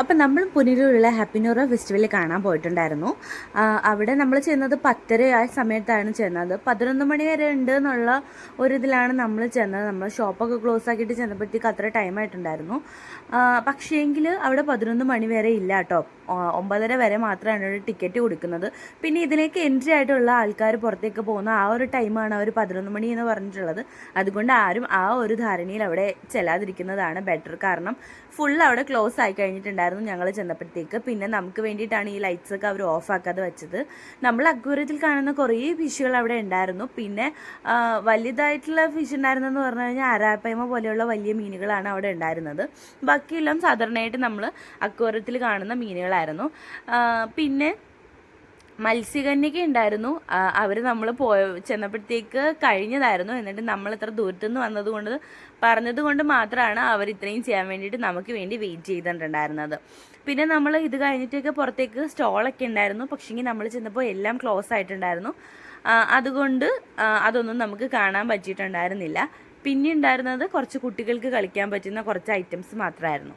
അപ്പം നമ്മൾ പുനലൂരുള്ള happy new year festival കാണാൻ പോയിട്ടുണ്ടായിരുന്നു. അവിടെ നമ്മൾ ചെന്നത് 10:30 ആ സമയത്താണ് ചെന്നത്. 11 മണി വരെ ഉണ്ട് എന്നുള്ള ഒരിതിലാണ് നമ്മൾ ചെന്നത്. നമ്മൾ ഷോപ്പൊക്കെ ക്ലോസ് ആക്കിയിട്ട് ചെന്നപ്പോഴത്തേക്ക് അത്ര ടൈമായിട്ടുണ്ടായിരുന്നു. പക്ഷേങ്കിൽ അവിടെ 11 മണി വരെ ഇല്ല കേട്ടോ. 9:30 വരെ മാത്രമാണ് ഒരു ടിക്കറ്റ് കൊടുക്കുന്നത്. പിന്നെ ഇതിലേക്ക് എൻട്രി ആയിട്ടുള്ള ആൾക്കാർ പുറത്തേക്ക് പോകുന്ന ആ ഒരു ടൈമാണ് അവർ 11 മണി എന്ന് പറഞ്ഞിട്ടുള്ളത്. അതുകൊണ്ട് ആരും ആ ഒരു ധാരണയിൽ അവിടെ ചെല്ലാതിരിക്കുന്നതാണ് ബെറ്റർ. കാരണം ഫുൾ അവിടെ ക്ലോസ് ആയി കഴിഞ്ഞിട്ടുണ്ടായിരുന്നു ഞങ്ങൾ ചെന്നപ്പോഴത്തേക്ക്. പിന്നെ നമുക്ക് വേണ്ടിയിട്ടാണ് ഈ ലൈറ്റ്സൊക്കെ അവർ ഓഫ് ആക്കാതെ വെച്ചത്. നമ്മൾ അക്വേറിയത്തിൽ കാണുന്ന കുറേ ഫിഷുകൾ അവിടെ ഉണ്ടായിരുന്നു. പിന്നെ വലുതായിട്ടുള്ള ഫിഷ് ഉണ്ടായിരുന്നെന്ന് പറഞ്ഞു കഴിഞ്ഞാൽ അരാപ്പയ്മ പോലെയുള്ള വലിയ മീനുകളാണ് അവിടെ ഉണ്ടായിരുന്നത്. ബാക്കിയെല്ലാം സാധാരണയായിട്ട് നമ്മൾ അക്വേറിയത്തിൽ കാണുന്ന മീനുകളായിരുന്നു. പിന്നെ മത്സ്യകന്യക ഉണ്ടായിരുന്നു. അവർ നമ്മൾ ചെന്നപ്പോഴത്തേക്ക് കഴിഞ്ഞതായിരുന്നു. എന്നിട്ട് നമ്മൾ ഇത്ര ദൂരത്തുനിന്ന് വന്നതുകൊണ്ട് പറഞ്ഞതുകൊണ്ട് മാത്രമാണ് അവർ ഇത്രയും ചെയ്യാൻ വേണ്ടിയിട്ട് നമുക്ക് വേണ്ടി വെയിറ്റ് ചെയ്തിട്ടുണ്ടായിരുന്നത്. പിന്നെ നമ്മൾ ഇത് കഴിഞ്ഞിട്ടൊക്കെ പുറത്തേക്ക് സ്റ്റോളൊക്കെ ഉണ്ടായിരുന്നു. പക്ഷേങ്കിൽ നമ്മൾ ചെന്നപ്പോൾ എല്ലാം ക്ലോസ് ആയിട്ടുണ്ടായിരുന്നു. അതുകൊണ്ട് അതൊന്നും നമുക്ക് കാണാൻ പറ്റിയിട്ടുണ്ടായിരുന്നില്ല. പിന്നെ ഉണ്ടായിരുന്നത് കുറച്ച് കുട്ടികൾക്ക് കളിക്കാൻ പറ്റുന്ന കുറച്ച് ഐറ്റംസ് മാത്രമായിരുന്നു.